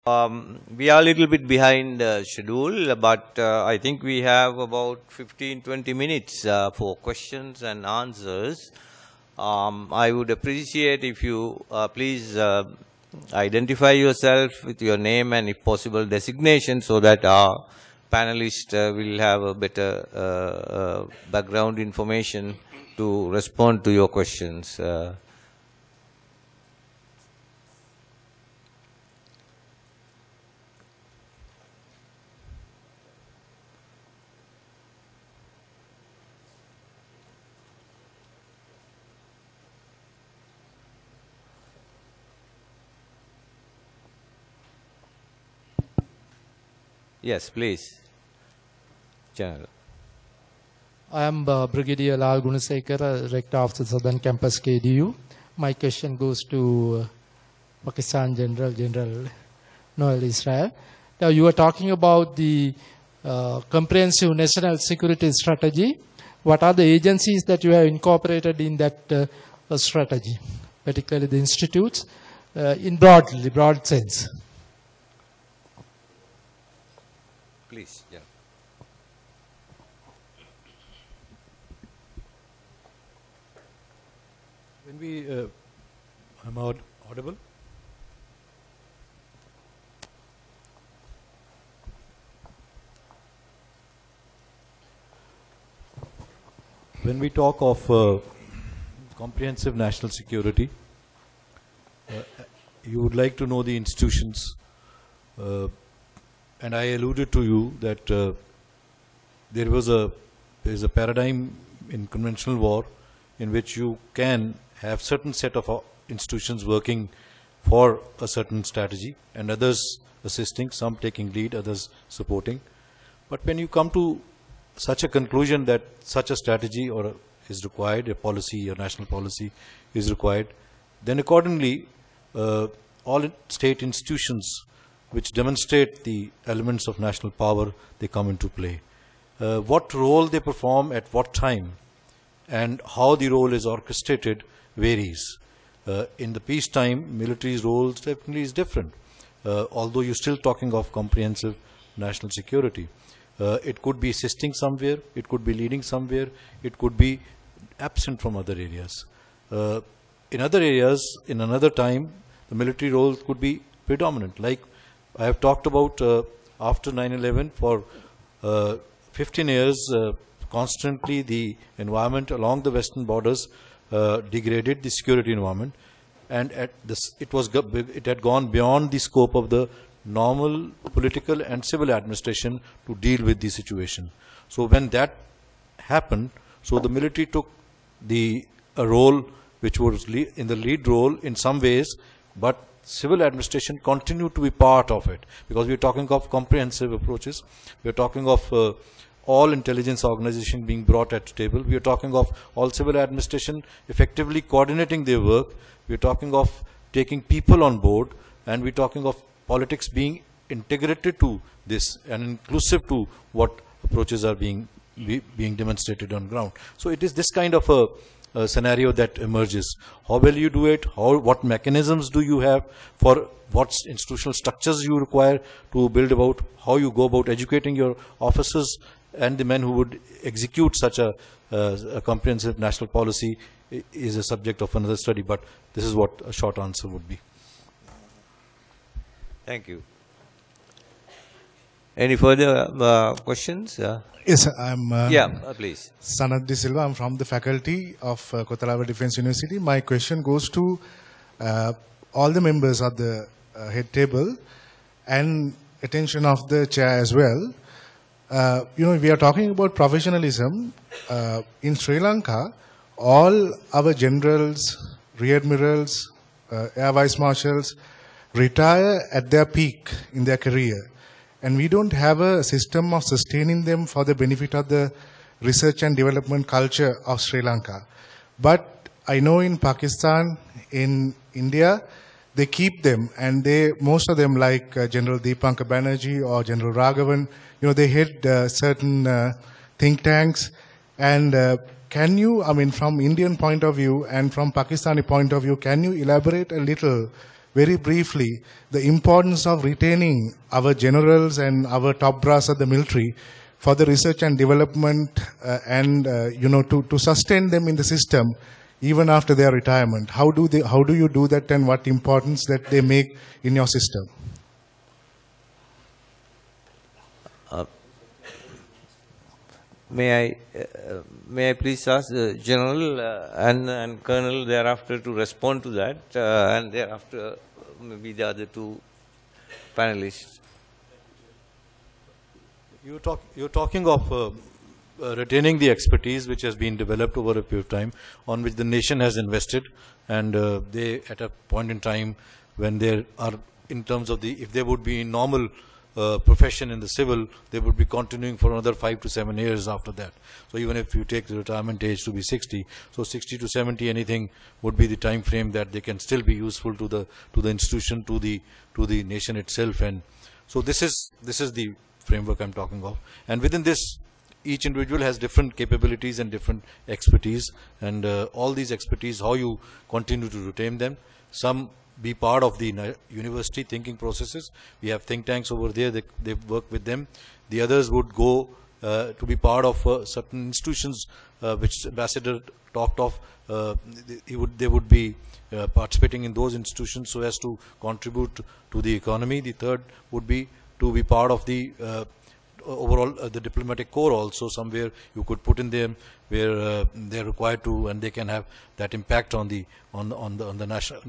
We are a little bit behind schedule, but I think we have about 15-20 minutes for questions and answers. I would appreciate if you please identify yourself with your name and, if possible, designation, so that our panelists will have a better background information to respond to your questions. Yes, please. General. I am Brigadier Lal Gunasekara, Rector of the Southern Campus KDU. My question goes to Pakistan General Noel Israel. Now, you are talking about the comprehensive national security strategy. What are the agencies that you have incorporated in that strategy, particularly the institutes, in broad sense? Please, yeah. When we, I'm audible? When we talk of comprehensive national security, you would like to know the institutions, and I alluded to you that there is a paradigm in conventional war in which you can have certain set of institutions working for a certain strategy and others assisting, some taking lead, others supporting. But when you come to such a conclusion that such a strategy is required, a policy, a national policy is required, then accordingly all state institutions which demonstrate the elements of national power, they come into play. What role they perform at what time and how the role is orchestrated varies. In the peacetime, military's role definitely is different, although you're still talking of comprehensive national security. It could be assisting somewhere, it could be leading somewhere, it could be absent from other areas. In other areas, in another time, the military role could be predominant. Like I have talked about after 9/11, for 15 years, constantly the environment along the western borders degraded, the security environment, and it had gone beyond the scope of the normal political and civil administration to deal with the situation. So when that happened, so the military took a role which was in the lead role in some ways, but civil administration continued to be part of it, because we are talking of comprehensive approaches. We are talking of all intelligence organizations being brought at the table. We are talking of all civil administration effectively coordinating their work. We are talking of taking people on board, and we are talking of politics being integrated to this and inclusive to what approaches are being demonstrated on ground. So it is this kind of a scenario that emerges. How will you do it? What mechanisms do you have? For what institutional structures you require to build about? How you go about educating your officers and the men who would execute such a comprehensive national policy is a subject of another study. But this is what a short answer would be. Thank you. Any further questions? Yes, I'm please. Sanat De Silva. I'm from the faculty of Kotalava Defense University. My question goes to all the members of the head table and attention of the chair as well. We are talking about professionalism. In Sri Lanka, all our generals, rear admirals, air vice marshals retire at their peak in their career. And we don't have a system of sustaining them for the benefit of the research and development culture of Sri Lanka. But I know in Pakistan, in India, they keep them, and most of them, like General Deepankar Banerjee or General Raghavan, they head certain think tanks. And can you, from Indian point of view and from Pakistani point of view, can you elaborate a little very briefly, the importance of retaining our generals and our top brass of the military for the research and development and to sustain them in the system even after their retirement. How do you do that, and what importance that they make in your system? May I please ask the General and Colonel thereafter to respond to that, and thereafter maybe the other two panelists. You're talking of retaining the expertise which has been developed over a period of time, on which the nation has invested, and they, at a point in time when there are, in terms of if they would be in normal profession in the civil, they would be continuing for another 5 to 7 years after that. So even if you take the retirement age to be 60, so 60 to 70, anything would be the time frame that they can still be useful to the institution, to the nation itself. And so this is the framework I'm talking of. And within this, each individual has different capabilities and different expertise, and all these expertise, how you continue to retain them. Some be part of the university thinking processes. We have think tanks over there, they work with them. The others would go to be part of certain institutions which Ambassador talked of. They would be participating in those institutions so as to contribute to the economy. The third would be to be part of the overall the diplomatic corps also. Somewhere you could put in them where they're required to, and they can have that impact on the national,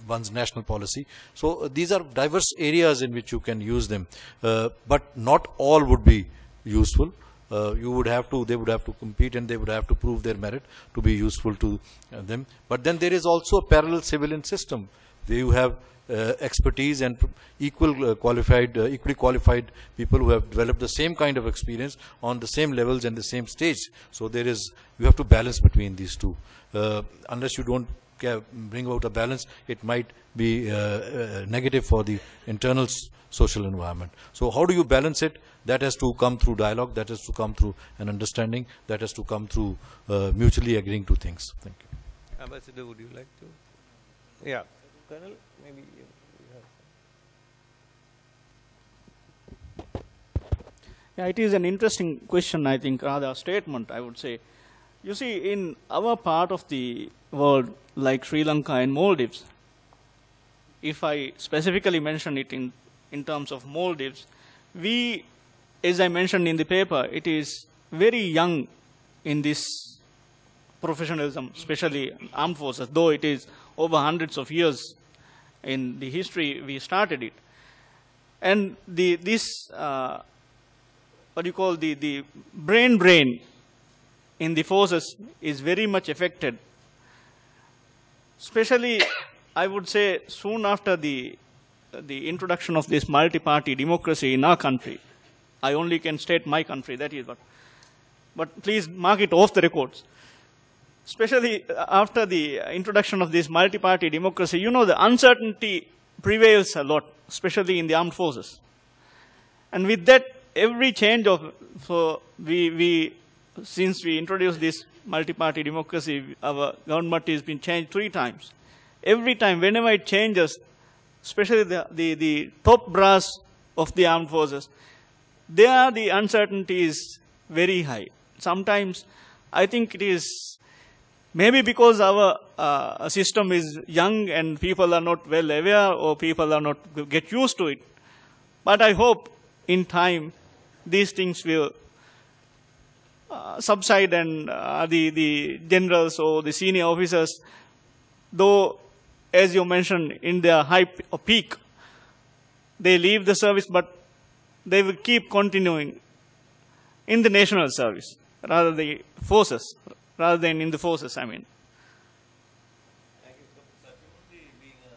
one's national policy. So these are diverse areas in which you can use them, but not all would be useful. They would have to compete, and they would have to prove their merit to be useful to them. But then there is also a parallel civilian system where you have expertise and equally qualified people who have developed the same kind of experience on the same levels and the same stage. So you have to balance between these two. Unless you don't bring out a balance, it might be negative for the internal social environment. So how do you balance it? That has to come through dialogue, that has to come through an understanding, that has to come through mutually agreeing to things. Thank you. Ambassador, would you like to? Yeah. Colonel, maybe you have. Yeah, it is an interesting question, I think, rather a statement, I would say. You see, in our part of the world, like Sri Lanka and Maldives, if I specifically mention it in terms of Maldives, we, as I mentioned in the paper, it is very young in this professionalism, especially armed forces, though it is over hundreds of years in the history we started it. And this what you call the brain in the forces is very much affected. Especially, I would say, soon after the introduction of this multi-party democracy in our country. I only can state my country, that is what. But please mark it off the records. Especially after the introduction of this multi-party democracy, you know, the uncertainty prevails a lot, especially in the armed forces. And with that, every change since we introduced this multi-party democracy, our government has been changed 3 times. Every time, whenever it changes, especially the top brass of the armed forces, there the uncertainty is very high. Sometimes, I think it is maybe because our system is young and people are not well aware, or people are not get used to it. But I hope in time these things will subside, and the generals or the senior officers, though, as you mentioned, in their high peak, they leave the service, but they will keep continuing in the national service, rather than in the forces, I mean. Thank you. So, Satyamurthy, being a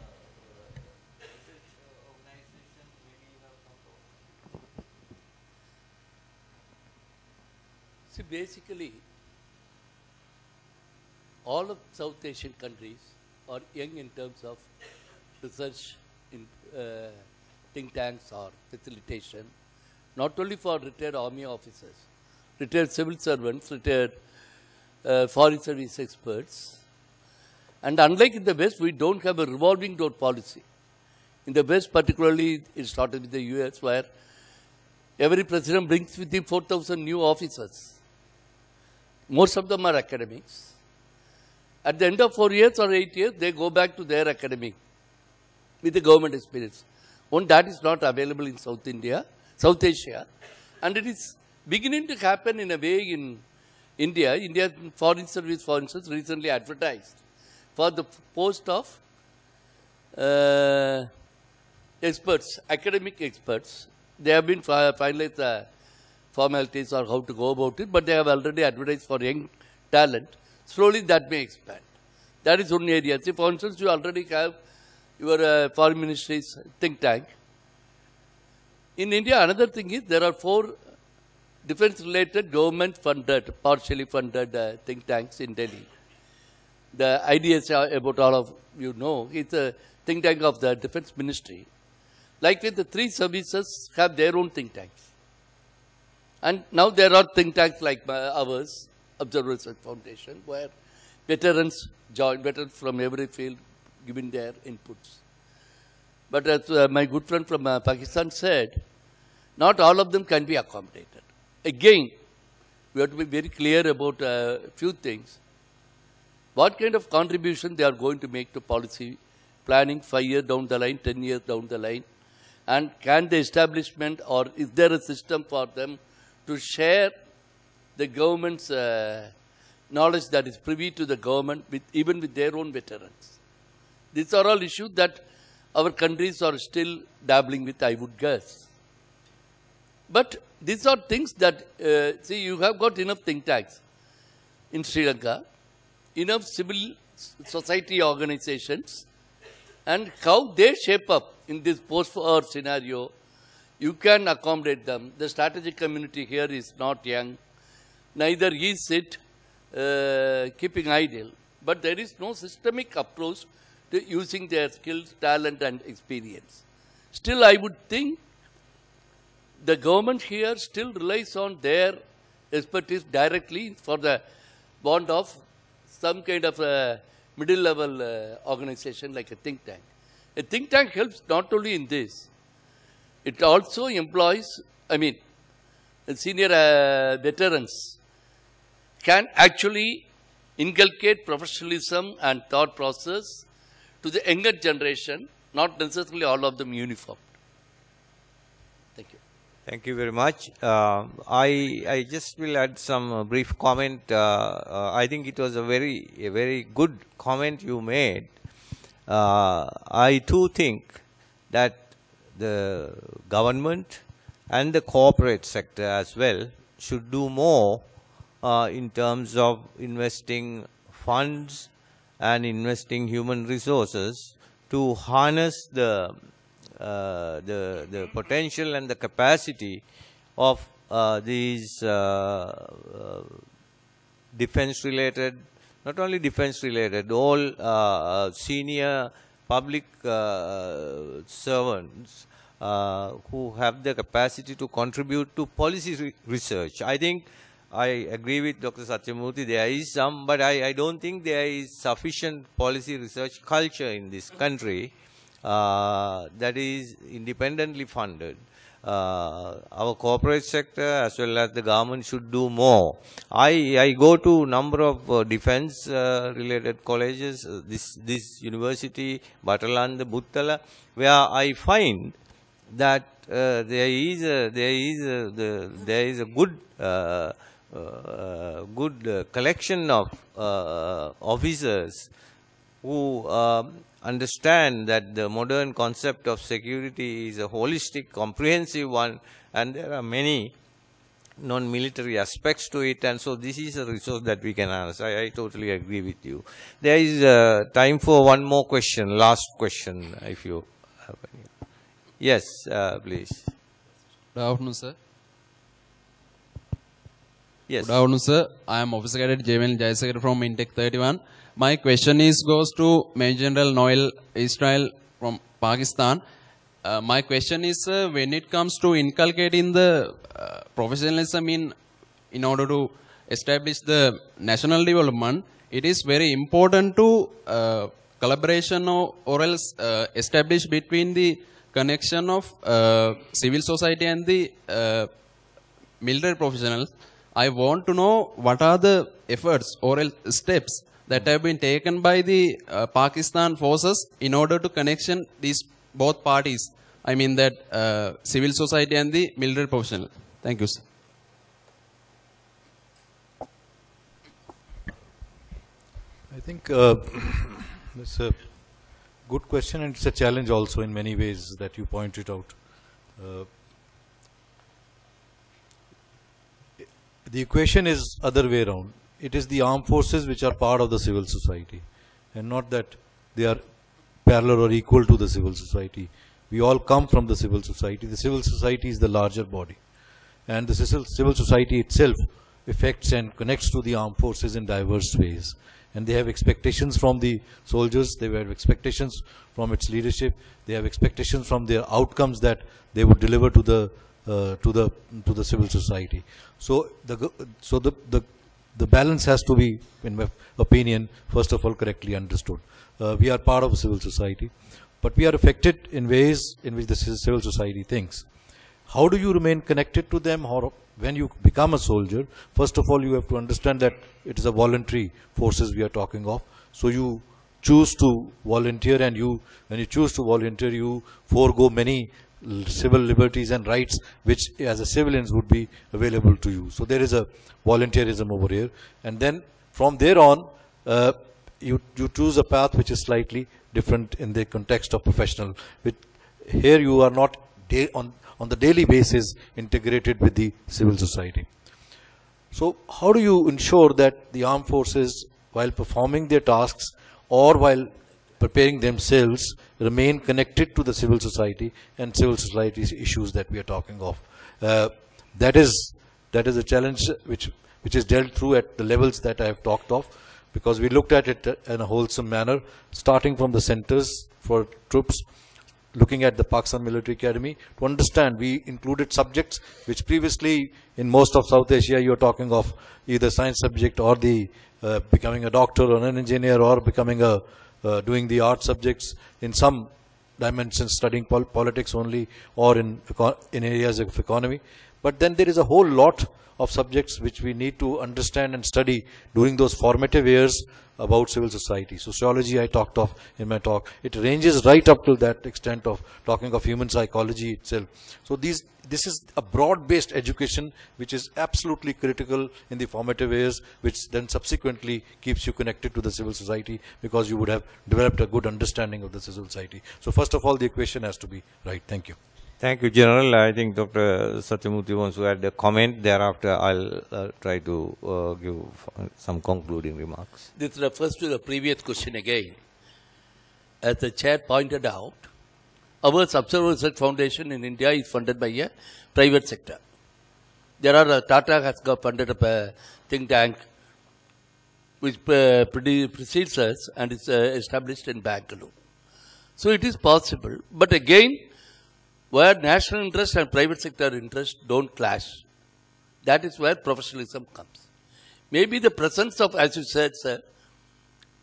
research organization, maybe you have some thoughts. See, basically, all of South Asian countries are young in terms of research in think tanks or facilitation, not only for retired army officers, retired civil servants, retired foreign service experts. And unlike in the West, we don't have a revolving door policy. In the West, particularly, it started with the US, where every president brings with him 4,000 new officers. Most of them are academics. At the end of 4 years or 8 years, they go back to their academic with the government experience. One that is not available in South Asia, and it is beginning to happen in a way in India. Indian Foreign Service, for instance, recently advertised for the post of experts, academic experts. They have been finalized the formalities or how to go about it, but they have already advertised for young talent. Slowly that may expand. That is one area. See, for instance, you already have your foreign ministry's think tank. In India, another thing is there are 4 defense-related government-funded, partially funded think tanks in Delhi. The ideas about all of you know, it's a think tank of the defense ministry. Likewise, the 3 services have their own think tanks. And now there are think tanks like ours, Observer Research Foundation, where veterans join, veterans from every field giving their inputs. But as my good friend from Pakistan said, not all of them can be accommodated. Again, we have to be very clear about a few things. What kind of contribution they are going to make to policy planning 5 years down the line, 10 years down the line, and can the establishment or is there a system for them to share the government's knowledge that is privy to the government, even with their own veterans. These are all issues that our countries are still dabbling with, I would guess. But these are things that, see, you have got enough think tanks in Sri Lanka, enough civil society organizations, and how they shape up in this post-war scenario, you can accommodate them. The strategic community here is not young, neither is it keeping idle, but there is no systemic approach to using their skills, talent, and experience. Still, I would think the government here still relies on their expertise directly for the bond of some kind of a middle-level organization like a think tank. A think tank helps not only in this, it also employs, senior veterans can actually inculcate professionalism and thought process to the younger generation, not necessarily all of them uniform. Thank you. Thank you very much. I just will add some brief comment. I think it was a very good comment you made. I too think that the government and the corporate sector as well should do more in terms of investing funds and investing human resources to harness the potential and the capacity of these defense-related, not only defense-related, all senior public servants who have the capacity to contribute to policy research. I think I agree with Dr. Satyamurthy, there is some, but I don't think there is sufficient policy research culture in this country that is independently funded. Our corporate sector as well as the government should do more. I go to number of defense related colleges, this university, Batalanda, Buttala, where I find that there is a good collection of officers who understand that the modern concept of security is a holistic, comprehensive one, and there are many non-military aspects to it, and so this is a resource that we can answer. I totally agree with you. There is time for one more question, last question, if you have any. Yes, please. Good afternoon, sir. Yes. Good afternoon, sir. I am Officer Cadet Jamal Jaisekar from Intech 31. My question goes to Major General Noel Israel from Pakistan. My question is, when it comes to inculcating the professionalism in order to establish the national development, it is very important to collaboration or else established between the connection of civil society and the military professionals. I want to know what are the efforts or else steps that have been taken by the Pakistan forces in order to connection these both parties. I mean that civil society and the military professionals. Thank you, sir. I think it's a good question, and it's a challenge also in many ways that you pointed out. The equation is other way around. It is the armed forces which are part of the civil society, and not that they are parallel or equal to the civil society. We all come from the civil society. The civil society is the larger body, and the civil society itself affects and connects to the armed forces in diverse ways. And they have expectations from the soldiers, they have expectations from its leadership, they have expectations from their outcomes that they would deliver to the civil society. So the balance has to be, in my opinion, first of all correctly understood. We are part of a civil society, but we are affected in ways in which the civil society thinks. How do you remain connected to them? Or when you become a soldier, first of all you have to understand that it is a voluntary forces we are talking of. So you choose to volunteer, and when you choose to volunteer, you forego many civil liberties and rights which as a civilians would be available to you. So there is a volunteerism over here, and then from there on you choose a path which is slightly different in the context of professional. Here you are not on the daily basis integrated with the civil society. So how do you ensure that the armed forces, while performing their tasks or while preparing themselves, remain connected to the civil society and civil society's issues that we are talking of? That is a challenge which is dealt through at the levels that I have talked of, because we looked at it in a wholesome manner, starting from the centers for troops, looking at the Pakistan Military Academy. To understand, we included subjects which previously in most of South Asia you are talking of either science subject or the becoming a doctor or an engineer, or becoming doing the art subjects, in some dimensions studying politics only, or in areas of economy. But then there is a whole lot of subjects which we need to understand and study during those formative years about civil society. Sociology I talked of in my talk. It ranges right up to that extent of talking of human psychology itself. So this is a broad-based education which is absolutely critical in the formative years, which then subsequently keeps you connected to the civil society, because you would have developed a good understanding of the civil society. So first of all, the equation has to be right. Thank you. Thank you, General. I think Dr. Satyamurthy wants to add a comment. Thereafter, I'll try to give some concluding remarks. This refers to the previous question again. As the chair pointed out, our Observer Research Foundation in India is funded by a private sector. Tata has got funded a think tank which precedes us and is established in Bangalore. So it is possible, but again, where national interest and private sector interest don't clash, that is where professionalism comes. Maybe the presence of, as you said, sir,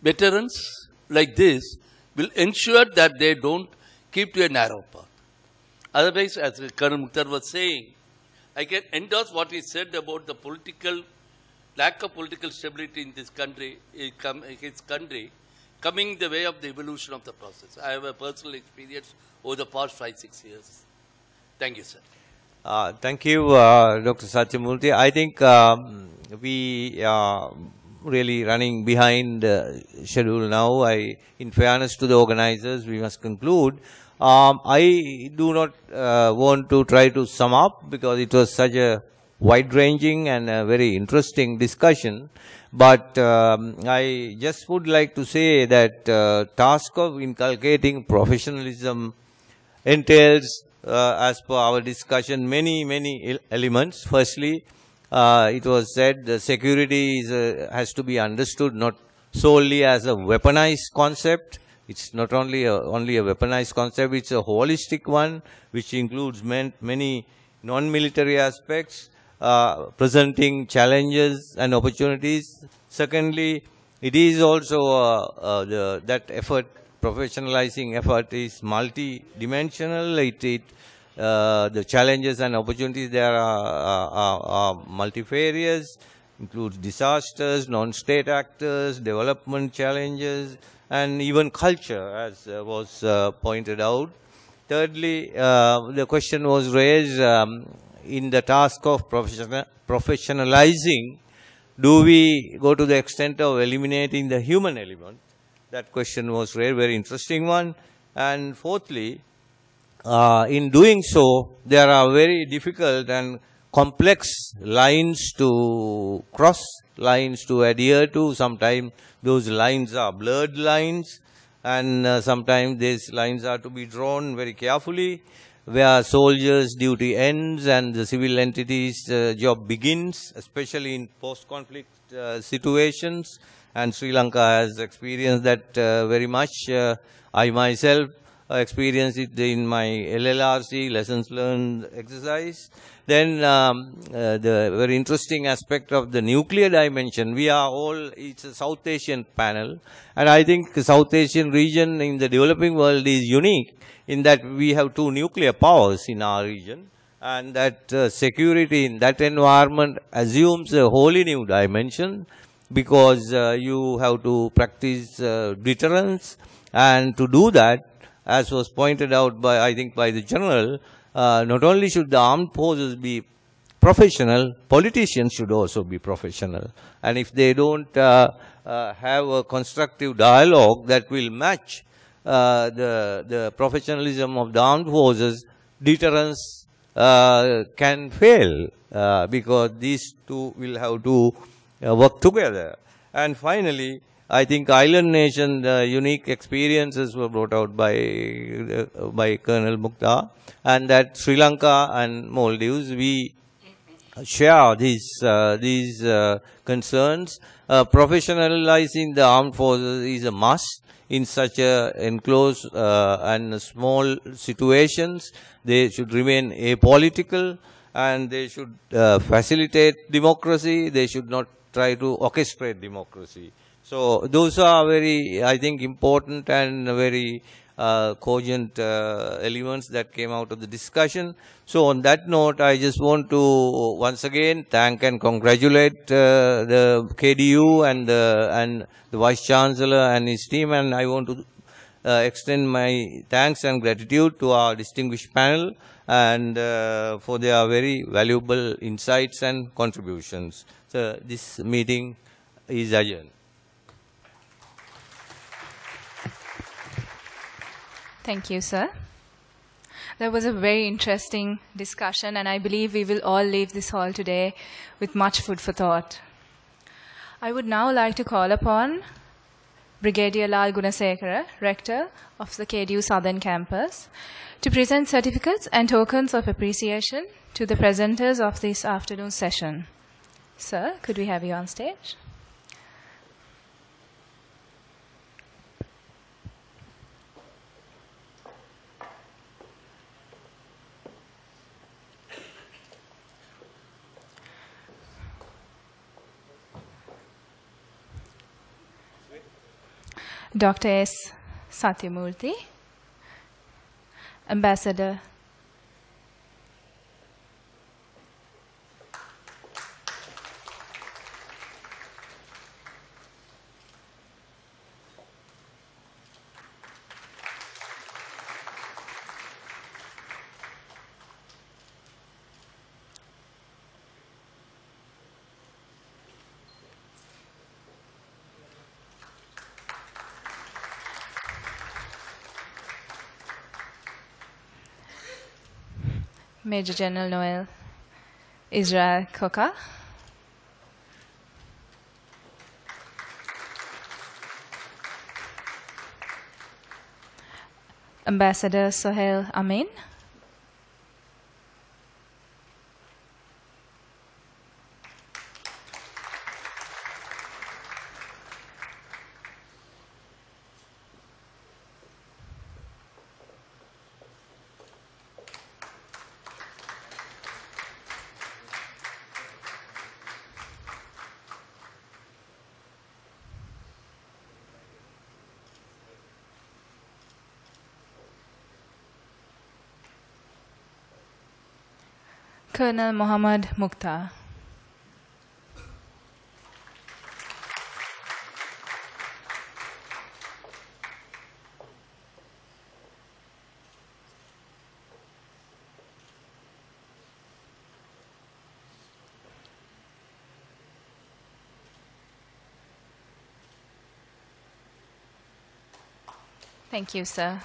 veterans like this will ensure that they don't keep to a narrow path. Otherwise, as Colonel Mukhtar was saying, I can endorse what he said about the lack of political stability in this country, his country, coming the way of the evolution of the process. I have a personal experience over the past 5-6 years. Thank you, sir. Thank you, Dr. Satyamurthy. I think we are really running behind schedule now. In fairness to the organizers, we must conclude. I do not want to try to sum up, because it was such a wide-ranging and a very interesting discussion. But I just would like to say that task of inculcating professionalism entails, as per our discussion, many elements. Firstly, it was said the security has to be understood not solely as a weaponized concept. It's not only a weaponized concept, it's a holistic one which includes many non-military aspects, presenting challenges and opportunities. Secondly, It is also that effort, professionalizing effort is multi-dimensional. The challenges and opportunities there are multifarious, includes disasters, non-state actors, development challenges, and even culture, as was pointed out. Thirdly, the question was raised in the task of professionalizing. Do we go to the extent of eliminating the human element? That question was raised, very interesting one. And fourthly, in doing so, there are very difficult and complex lines to cross, lines to adhere to. Sometimes those lines are blurred lines, and sometimes these lines are to be drawn very carefully, where soldiers' duty ends and the civil entities' job begins, especially in post-conflict situations. And Sri Lanka has experienced that very much. I myself experienced it in my LLRC, lessons learned exercise. Then the very interesting aspect of the nuclear dimension, it's a South Asian panel, and I think the South Asian region in the developing world is unique in that we have two nuclear powers in our region, and that security in that environment assumes a wholly new dimension, because you have to practice deterrence, and to do that, as was pointed out by, I think, by the General, not only should the armed forces be professional, politicians should also be professional. And if they don't have a constructive dialogue that will match the professionalism of the armed forces, deterrence can fail, because these two will have to work together. And finally, I think island nation, the unique experiences were brought out by Colonel Mukta, and that Sri Lanka and Maldives, we share these concerns. Professionalizing the armed forces is a must in such enclosed and small situations. They should remain apolitical, and they should facilitate democracy. They should not try to orchestrate democracy. So those are very, I think, important and very cogent elements that came out of the discussion. So on that note, I just want to once again thank and congratulate the KDU and the Vice Chancellor and his team, and I want to extend my thanks and gratitude to our distinguished panel and for their very valuable insights and contributions. So this meeting is adjourned. Thank you, sir. That was a very interesting discussion, and I believe we will all leave this hall today with much food for thought. I would now like to call upon Brigadier Lal Gunasekara, Rector of the KDU Southern Campus, to present certificates and tokens of appreciation to the presenters of this afternoon's session. Sir, could we have you on stage? Dr. S. Satyamurthy, Ambassador Major General Noel Israel Koka, Ambassador Sohail Amin, Colonel Muhammad Mukhtar. Thank you, sir.